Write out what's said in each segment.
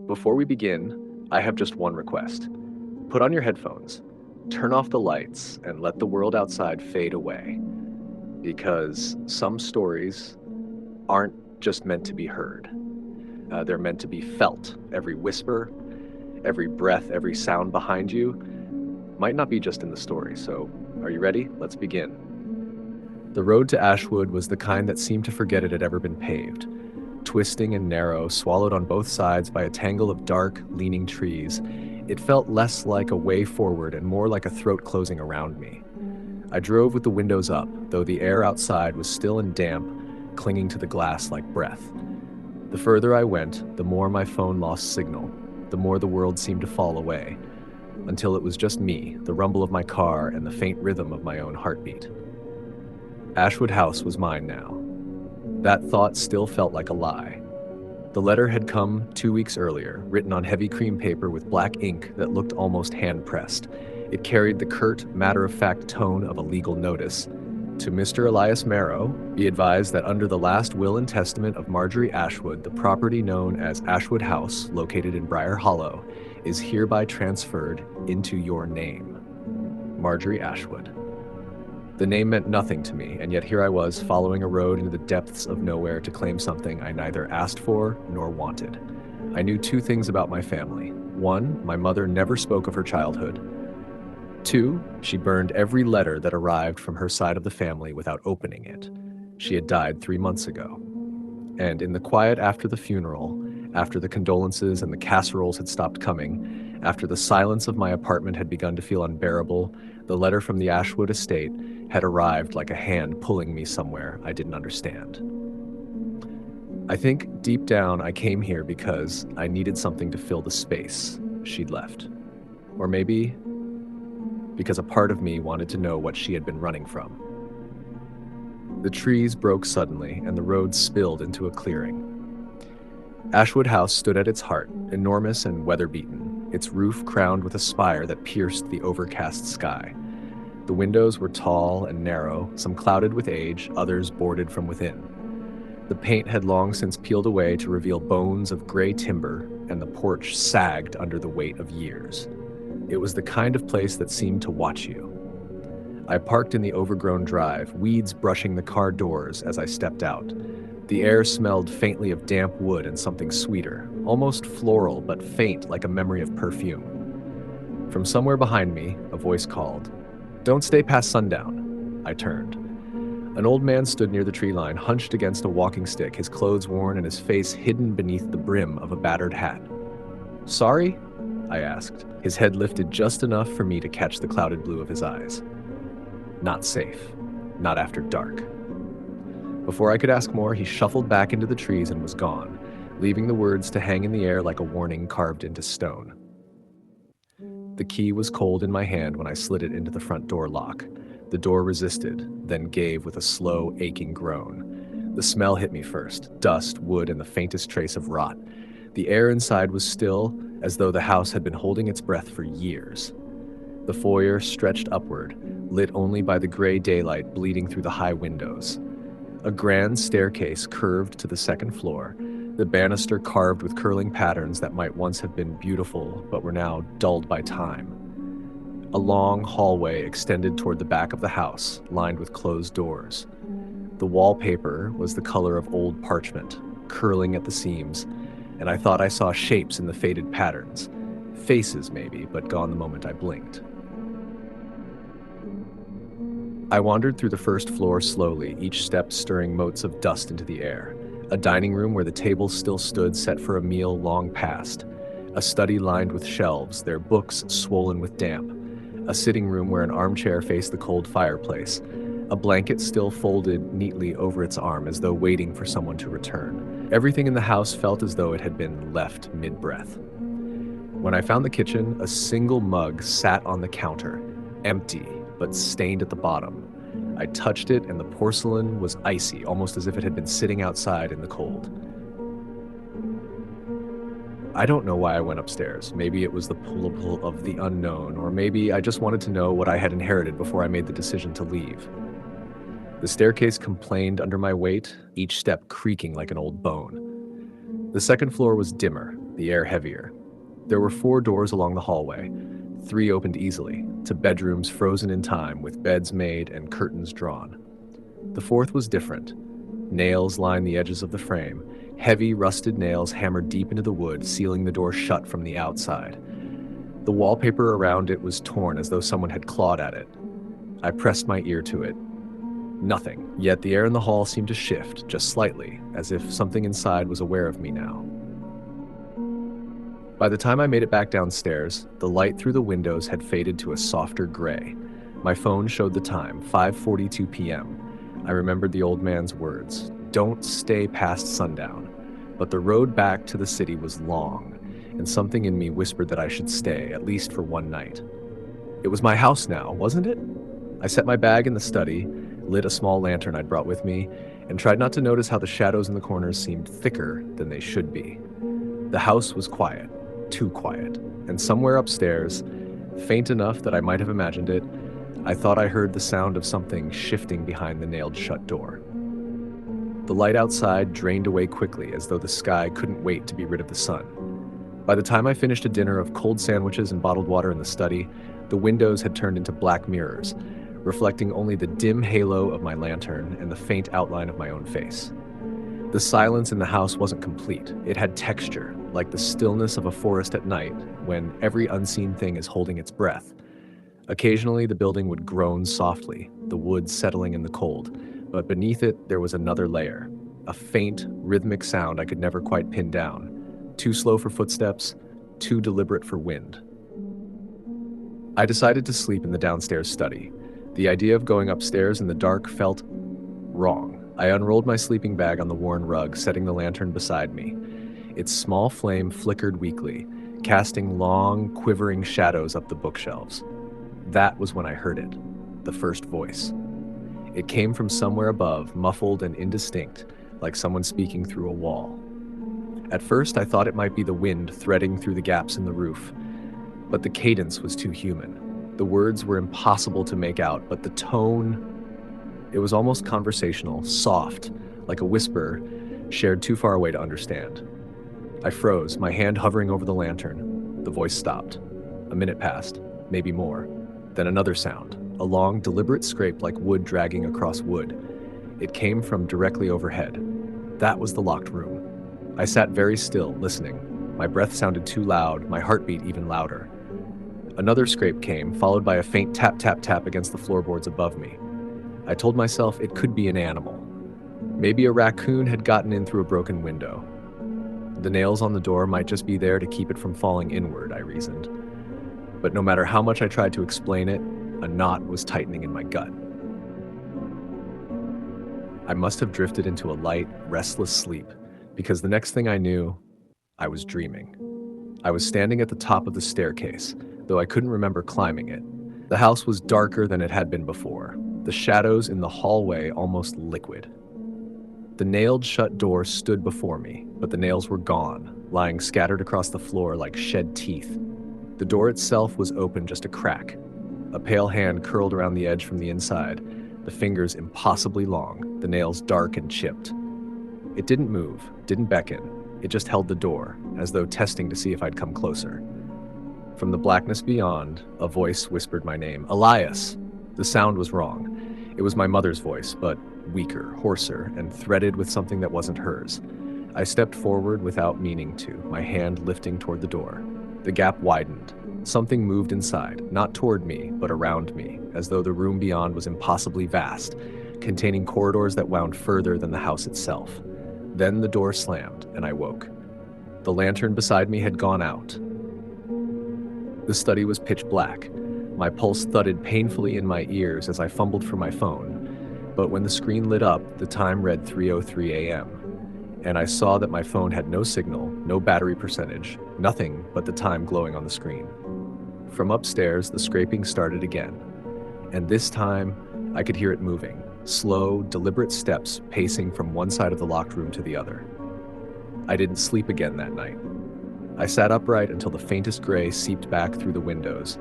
Before we begin, I have just one request. Put on your headphones, turn off the lights, and let the world outside fade away. Because some stories aren't just meant to be heard, they're meant to be felt. Every whisper, every breath, every sound behind you might not be just in the story. So, are you ready? Let's begin. The road to Ashwood was the kind that seemed to forget it had ever been paved. Twisting and narrow, swallowed on both sides by a tangle of dark, leaning trees, it felt less like a way forward and more like a throat closing around me. I drove with the windows up, though the air outside was still and damp, clinging to the glass like breath. The further I went, the more my phone lost signal, the more the world seemed to fall away, until it was just me, the rumble of my car, and the faint rhythm of my own heartbeat. Ashwood House was mine now. That thought still felt like a lie. The letter had come 2 weeks earlier, written on heavy cream paper with black ink that looked almost hand-pressed. It carried the curt, matter-of-fact tone of a legal notice. To Mr. Elias Marrow, be advised that under the last will and testament of Marjorie Ashwood, the property known as Ashwood House, located in Briar Hollow, is hereby transferred into your name. Marjorie Ashwood. The name meant nothing to me, and yet here I was, following a road into the depths of nowhere to claim something I neither asked for nor wanted. I knew two things about my family. One, my mother never spoke of her childhood. Two, she burned every letter that arrived from her side of the family without opening it. She had died 3 months ago. And in the quiet after the funeral, after the condolences and the casseroles had stopped coming, after the silence of my apartment had begun to feel unbearable, the letter from the Ashwood estate had arrived like a hand pulling me somewhere I didn't understand. I think deep down I came here because I needed something to fill the space she'd left. Or maybe because a part of me wanted to know what she had been running from. The trees broke suddenly, and the road spilled into a clearing. Ashwood House stood at its heart, enormous and weather-beaten, its roof crowned with a spire that pierced the overcast sky. The windows were tall and narrow, some clouded with age, others boarded from within. The paint had long since peeled away to reveal bones of gray timber, and the porch sagged under the weight of years. It was the kind of place that seemed to watch you. I parked in the overgrown drive, weeds brushing the car doors as I stepped out. The air smelled faintly of damp wood and something sweeter, almost floral but faint like a memory of perfume. From somewhere behind me, a voice called, "Don't stay past sundown." I turned. An old man stood near the tree line, hunched against a walking stick, his clothes worn and his face hidden beneath the brim of a battered hat. "Sorry?" I asked, his head lifted just enough for me to catch the clouded blue of his eyes. Not safe. Not after dark. Before I could ask more, he shuffled back into the trees and was gone, leaving the words to hang in the air like a warning carved into stone. The key was cold in my hand when I slid it into the front door lock. The door resisted, then gave with a slow, aching groan. The smell hit me first, dust, wood, and the faintest trace of rot. The air inside was still, as though the house had been holding its breath for years. The foyer stretched upward, lit only by the gray daylight bleeding through the high windows. A grand staircase curved to the second floor, the banister carved with curling patterns that might once have been beautiful but were now dulled by time. A long hallway extended toward the back of the house, lined with closed doors. The wallpaper was the color of old parchment, curling at the seams, and I thought I saw shapes in the faded patterns. Faces, maybe, but gone the moment I blinked. I wandered through the first floor slowly, each step stirring motes of dust into the air. A dining room where the tables still stood set for a meal long past. A study lined with shelves, their books swollen with damp. A sitting room where an armchair faced the cold fireplace. A blanket still folded neatly over its arm as though waiting for someone to return. Everything in the house felt as though it had been left mid-breath. When I found the kitchen, a single mug sat on the counter, empty but stained at the bottom. I touched it and the porcelain was icy, almost as if it had been sitting outside in the cold. I don't know why I went upstairs. Maybe it was the pull of the unknown, or maybe I just wanted to know what I had inherited before I made the decision to leave. The staircase complained under my weight, each step creaking like an old bone. The second floor was dimmer, the air heavier. There were 4 doors along the hallway. 3 opened easily, to bedrooms frozen in time with beds made and curtains drawn. The 4th was different. Nails lined the edges of the frame, heavy rusted nails hammered deep into the wood, sealing the door shut from the outside. The wallpaper around it was torn as though someone had clawed at it. I pressed my ear to it. Nothing, yet the air in the hall seemed to shift, just slightly, as if something inside was aware of me now. By the time I made it back downstairs, the light through the windows had faded to a softer gray. My phone showed the time, 5:42 p.m. I remembered the old man's words, "Don't stay past sundown." But the road back to the city was long, and something in me whispered that I should stay, at least for one night. It was my house now, wasn't it? I set my bag in the study, lit a small lantern I'd brought with me, and tried not to notice how the shadows in the corners seemed thicker than they should be. The house was quiet, too quiet, and somewhere upstairs, faint enough that I might have imagined it, I thought I heard the sound of something shifting behind the nailed-shut door. The light outside drained away quickly, as though the sky couldn't wait to be rid of the sun. By the time I finished a dinner of cold sandwiches and bottled water in the study, the windows had turned into black mirrors, reflecting only the dim halo of my lantern and the faint outline of my own face. The silence in the house wasn't complete. It had texture, like the stillness of a forest at night, when every unseen thing is holding its breath. Occasionally, the building would groan softly, the wood settling in the cold, but beneath it, there was another layer, a faint, rhythmic sound I could never quite pin down, too slow for footsteps, too deliberate for wind. I decided to sleep in the downstairs study. The idea of going upstairs in the dark felt wrong. I unrolled my sleeping bag on the worn rug, setting the lantern beside me. Its small flame flickered weakly, casting long, quivering shadows up the bookshelves. That was when I heard it, the first voice. It came from somewhere above, muffled and indistinct, like someone speaking through a wall. At first, I thought it might be the wind threading through the gaps in the roof, but the cadence was too human. The words were impossible to make out, but the tone, it was almost conversational, soft, like a whisper shared too far away to understand. I froze, my hand hovering over the lantern. The voice stopped. A minute passed, maybe more. Then another sound, a long, deliberate scrape like wood dragging across wood. It came from directly overhead. That was the locked room. I sat very still, listening. My breath sounded too loud, my heartbeat even louder. Another scrape came, followed by a faint tap, tap, tap against the floorboards above me. I told myself it could be an animal. Maybe a raccoon had gotten in through a broken window. The nails on the door might just be there to keep it from falling inward, I reasoned. But no matter how much I tried to explain it, a knot was tightening in my gut. I must have drifted into a light, restless sleep, because the next thing I knew, I was dreaming. I was standing at the top of the staircase, though I couldn't remember climbing it. The house was darker than it had been before, the shadows in the hallway almost liquid. The nailed-shut door stood before me, but the nails were gone, lying scattered across the floor like shed teeth. The door itself was open just a crack. A pale hand curled around the edge from the inside, the fingers impossibly long, the nails dark and chipped. It didn't move, didn't beckon. It just held the door, as though testing to see if I'd come closer. From the blackness beyond, a voice whispered my name, Elias. The sound was wrong. It was my mother's voice, but weaker, hoarser, and threaded with something that wasn't hers. I stepped forward without meaning to, my hand lifting toward the door. The gap widened. Something moved inside, not toward me, but around me, as though the room beyond was impossibly vast, containing corridors that wound further than the house itself. Then the door slammed, and I woke. The lantern beside me had gone out. The study was pitch black. My pulse thudded painfully in my ears as I fumbled for my phone, but when the screen lit up, the time read 3:03 a.m., and I saw that my phone had no signal, no battery percentage, nothing but the time glowing on the screen. From upstairs, the scraping started again, and this time I could hear it moving, slow, deliberate steps pacing from one side of the locked room to the other. I didn't sleep again that night. I sat upright until the faintest gray seeped back through the windows,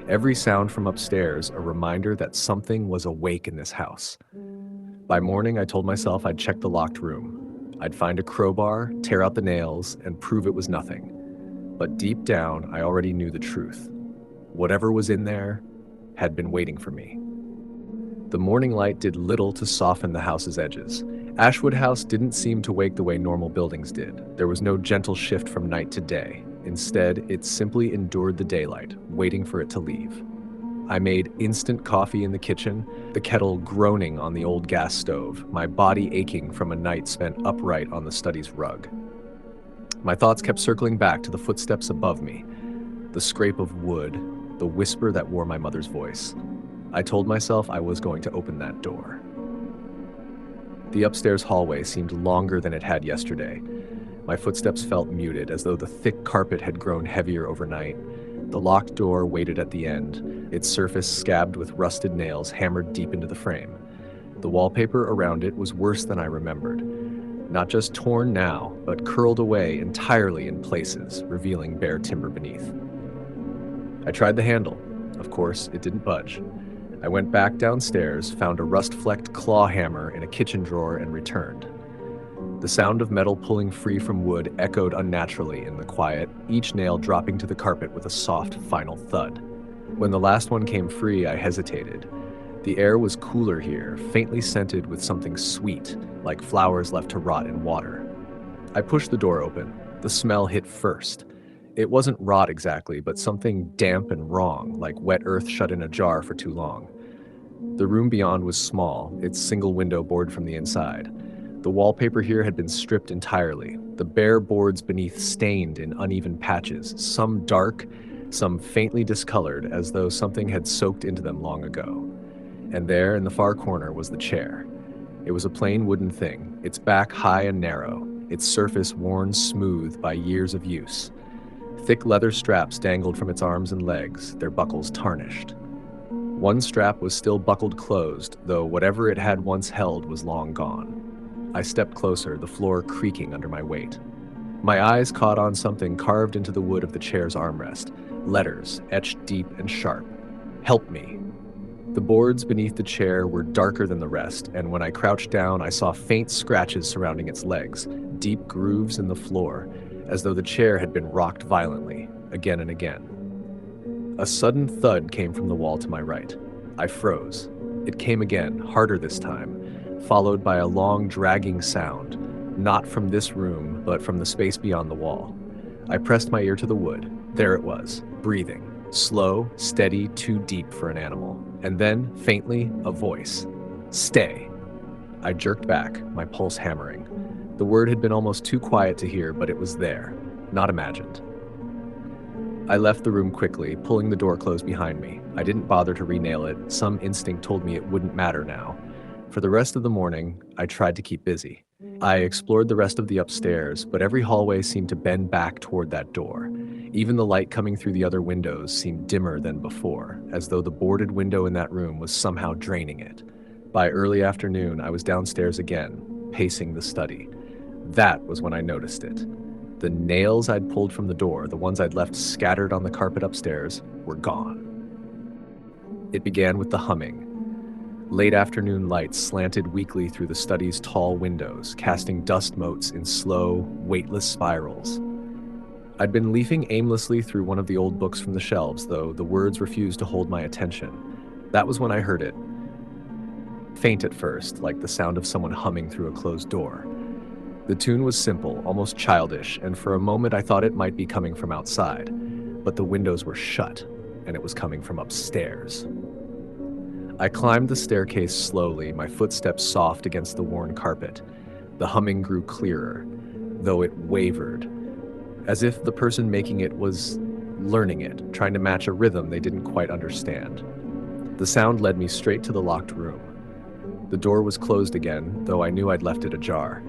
every sound from upstairs a reminder that something was awake in this house. By morning, I told myself I'd check the locked room. I'd find a crowbar, tear out the nails, and prove it was nothing. But deep down, I already knew the truth. Whatever was in there had been waiting for me. The morning light did little to soften the house's edges. Ashwood House didn't seem to wake the way normal buildings did. There was no gentle shift from night to day. Instead, it simply endured the daylight, waiting for it to leave. I made instant coffee in the kitchen, the kettle groaning on the old gas stove, my body aching from a night spent upright on the study's rug. My thoughts kept circling back to the footsteps above me, the scrape of wood, the whisper that wore my mother's voice. I told myself I was going to open that door. The upstairs hallway seemed longer than it had yesterday. My footsteps felt muted, as though the thick carpet had grown heavier overnight. The locked door waited at the end, its surface scabbed with rusted nails hammered deep into the frame. The wallpaper around it was worse than I remembered. Not just torn now, but curled away entirely in places, revealing bare timber beneath. I tried the handle. Of course, it didn't budge. I went back downstairs, found a rust-flecked claw hammer in a kitchen drawer, and returned. The sound of metal pulling free from wood echoed unnaturally in the quiet, each nail dropping to the carpet with a soft, final thud. When the last one came free, I hesitated. The air was cooler here, faintly scented with something sweet, like flowers left to rot in water. I pushed the door open. The smell hit first. It wasn't rot exactly, but something damp and wrong, like wet earth shut in a jar for too long. The room beyond was small, its single window bored from the inside. The wallpaper here had been stripped entirely, the bare boards beneath stained in uneven patches, some dark, some faintly discolored, as though something had soaked into them long ago. And there, in the far corner, was the chair. It was a plain wooden thing, its back high and narrow, its surface worn smooth by years of use. Thick leather straps dangled from its arms and legs, their buckles tarnished. One strap was still buckled closed, though whatever it had once held was long gone. I stepped closer, the floor creaking under my weight. My eyes caught on something carved into the wood of the chair's armrest, letters etched deep and sharp. "Help me." The boards beneath the chair were darker than the rest, and when I crouched down, I saw faint scratches surrounding its legs, deep grooves in the floor, as though the chair had been rocked violently, again and again. A sudden thud came from the wall to my right. I froze. It came again, harder this time, followed by a long, dragging sound, not from this room, but from the space beyond the wall. I pressed my ear to the wood. There it was, breathing, slow, steady, too deep for an animal. And then, faintly, a voice. "Stay." I jerked back, my pulse hammering. The word had been almost too quiet to hear, but it was there, not imagined. I left the room quickly, pulling the door closed behind me. I didn't bother to re-nail it. Some instinct told me it wouldn't matter now. For the rest of the morning, I tried to keep busy. I explored the rest of the upstairs, but every hallway seemed to bend back toward that door. Even the light coming through the other windows seemed dimmer than before, as though the boarded window in that room was somehow draining it. By early afternoon, I was downstairs again, pacing the study. That was when I noticed it. The nails I'd pulled from the door, the ones I'd left scattered on the carpet upstairs, were gone. It began with the humming. Late afternoon lights slanted weakly through the study's tall windows, casting dust motes in slow, weightless spirals. I'd been leafing aimlessly through one of the old books from the shelves, though the words refused to hold my attention. That was when I heard it. Faint at first, like the sound of someone humming through a closed door. The tune was simple, almost childish, and for a moment I thought it might be coming from outside. But the windows were shut, and it was coming from upstairs. I climbed the staircase slowly, my footsteps soft against the worn carpet. The humming grew clearer, though it wavered, as if the person making it was learning it, trying to match a rhythm they didn't quite understand. The sound led me straight to the locked room. The door was closed again, though I knew I'd left it ajar.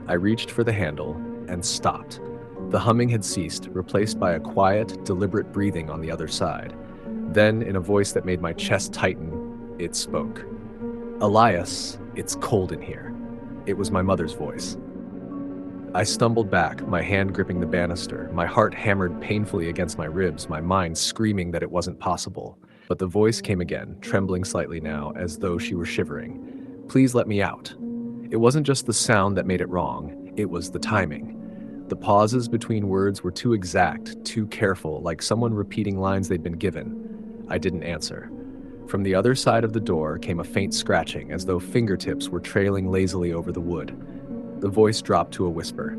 I reached for the handle and stopped. The humming had ceased, replaced by a quiet, deliberate breathing on the other side. Then, in a voice that made my chest tighten, it spoke. "Elias, it's cold in here." It was my mother's voice. I stumbled back, my hand gripping the banister, my heart hammered painfully against my ribs, my mind screaming that it wasn't possible. But the voice came again, trembling slightly now, as though she were shivering. "Please let me out." It wasn't just the sound that made it wrong, it was the timing. The pauses between words were too exact, too careful, like someone repeating lines they'd been given. I didn't answer. From the other side of the door came a faint scratching, as though fingertips were trailing lazily over the wood. The voice dropped to a whisper.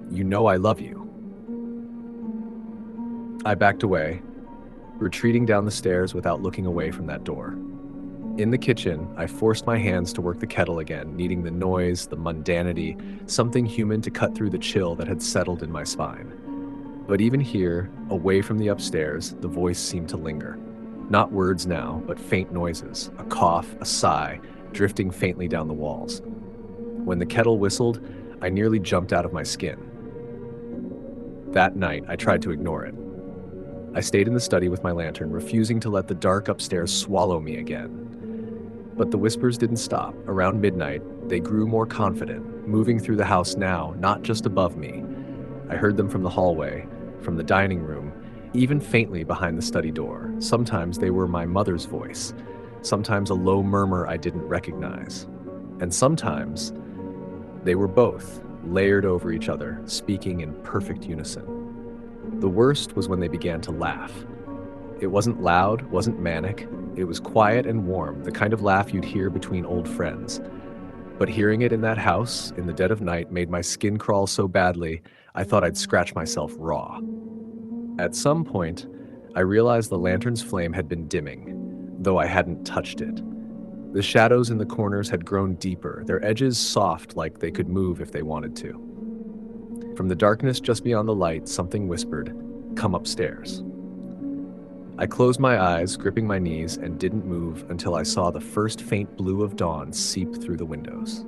"You know I love you." I backed away, retreating down the stairs without looking away from that door. In the kitchen, I forced my hands to work the kettle again, needing the noise, the mundanity, something human to cut through the chill that had settled in my spine. But even here, away from the upstairs, the voice seemed to linger. Not words now, but faint noises, a cough, a sigh, drifting faintly down the walls. When the kettle whistled, I nearly jumped out of my skin. That night, I tried to ignore it. I stayed in the study with my lantern, refusing to let the dark upstairs swallow me again. But the whispers didn't stop. Around midnight, they grew more confident, moving through the house now, not just above me. I heard them from the hallway, from the dining room, even faintly behind the study door. Sometimes they were my mother's voice, sometimes a low murmur I didn't recognize. And sometimes they were both, layered over each other, speaking in perfect unison. The worst was when they began to laugh. It wasn't loud, wasn't manic. It was quiet and warm, the kind of laugh you'd hear between old friends. But hearing it in that house, in the dead of night, made my skin crawl so badly, I thought I'd scratch myself raw. At some point, I realized the lantern's flame had been dimming, though I hadn't touched it. The shadows in the corners had grown deeper, their edges soft like they could move if they wanted to. From the darkness just beyond the light, something whispered, "Come upstairs." I closed my eyes, gripping my knees, and didn't move until I saw the first faint blue of dawn seep through the windows.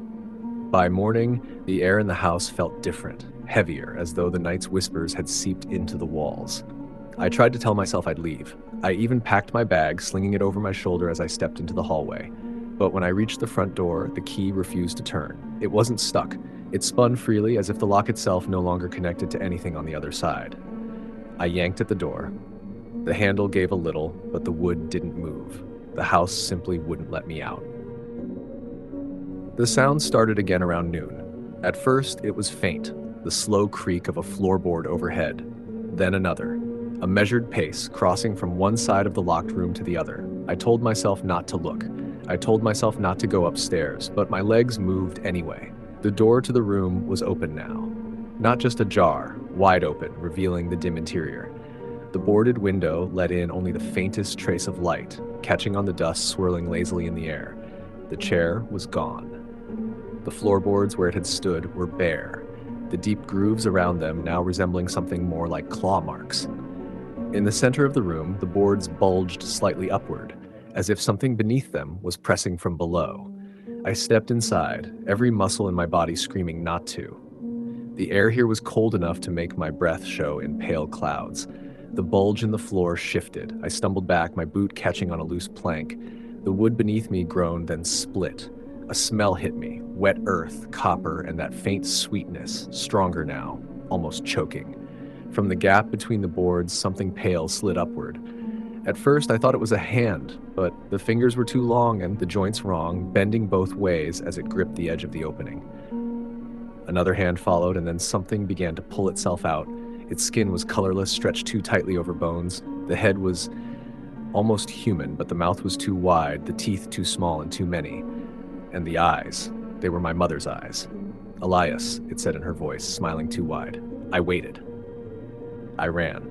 By morning, the air in the house felt different, heavier, as though the night's whispers had seeped into the walls. I tried to tell myself I'd leave. I even packed my bag, slinging it over my shoulder as I stepped into the hallway. But when I reached the front door, the key refused to turn. It wasn't stuck. It spun freely, as if the lock itself no longer connected to anything on the other side. I yanked at the door. The handle gave a little, but the wood didn't move. The house simply wouldn't let me out. The sound started again around noon. At first, it was faint, the slow creak of a floorboard overhead. Then another, a measured pace, crossing from one side of the locked room to the other. I told myself not to look. I told myself not to go upstairs, but my legs moved anyway. The door to the room was open now. Not just ajar, wide open, revealing the dim interior. The boarded window let in only the faintest trace of light, catching on the dust swirling lazily in the air. The chair was gone. The floorboards where it had stood were bare, the deep grooves around them now resembling something more like claw marks. In the center of the room, the boards bulged slightly upward, as if something beneath them was pressing from below. I stepped inside, every muscle in my body screaming not to. The air here was cold enough to make my breath show in pale clouds. The bulge in the floor shifted. I stumbled back, my boot catching on a loose plank. The wood beneath me groaned, then split. A smell hit me, wet earth, copper, and that faint sweetness, stronger now, almost choking. From the gap between the boards, something pale slid upward. At first, I thought it was a hand, but the fingers were too long and the joints wrong, bending both ways as it gripped the edge of the opening. Another hand followed, and then something began to pull itself out. Its skin was colorless, stretched too tightly over bones. The head was almost human, but the mouth was too wide, the teeth too small and too many. And the eyes, they were my mother's eyes. "Elias," it said in her voice, smiling too wide. I waited. I ran.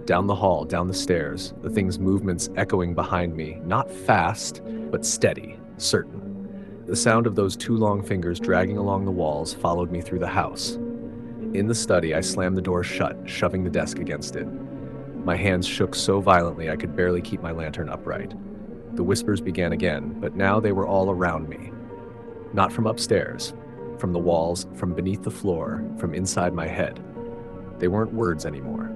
Down the hall, down the stairs, the thing's movements echoing behind me, not fast, but steady, certain. The sound of those two long fingers dragging along the walls followed me through the house. In the study, I slammed the door shut, shoving the desk against it. My hands shook so violently I could barely keep my lantern upright. The whispers began again, but now they were all around me. Not from upstairs, from the walls, from beneath the floor, from inside my head. They weren't words anymore.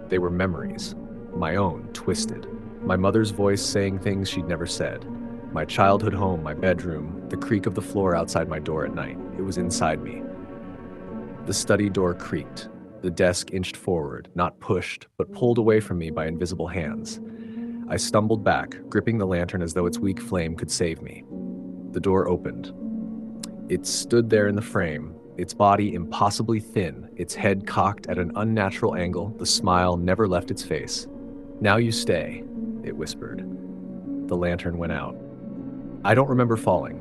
They were memories, my own, twisted. My mother's voice saying things she'd never said. My childhood home, my bedroom, the creak of the floor outside my door at night. It was inside me. The study door creaked. The desk inched forward, not pushed, but pulled away from me by invisible hands. I stumbled back, gripping the lantern as though its weak flame could save me. The door opened. It stood there in the frame, its body impossibly thin, its head cocked at an unnatural angle, the smile never left its face. "Now you stay," it whispered. The lantern went out. I don't remember falling.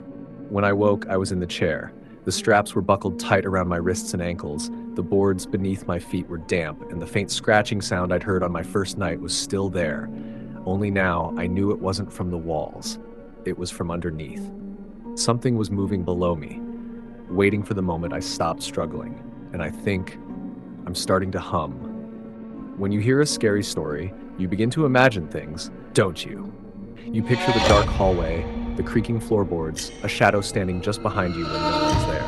When I woke, I was in the chair. The straps were buckled tight around my wrists and ankles. The boards beneath my feet were damp, and the faint scratching sound I'd heard on my first night was still there. Only now, I knew it wasn't from the walls. It was from underneath. Something was moving below me, waiting for the moment I stopped struggling. And I think I'm starting to hum. When you hear a scary story, you begin to imagine things, don't you? You picture the dark hallway, the creaking floorboards, a shadow standing just behind you when no one's there.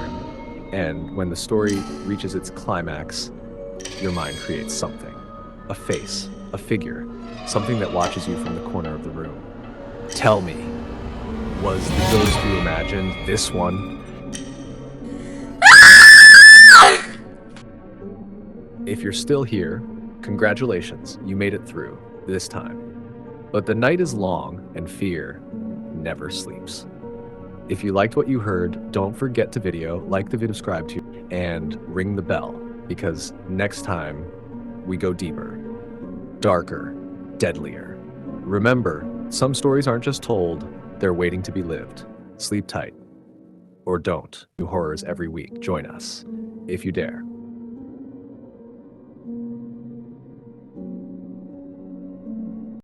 And when the story reaches its climax, your mind creates something. A face, a figure, something that watches you from the corner of the room. Tell me, was the ghost you imagined this one? If you're still here, congratulations, you made it through, this time. But the night is long, and fear never sleeps. If you liked what you heard, don't forget to like the video, subscribe to, and ring the bell, because next time we go deeper, darker, deadlier. Remember, some stories aren't just told, they're waiting to be lived. Sleep tight. Or don't. New horrors every week. Join us, if you dare.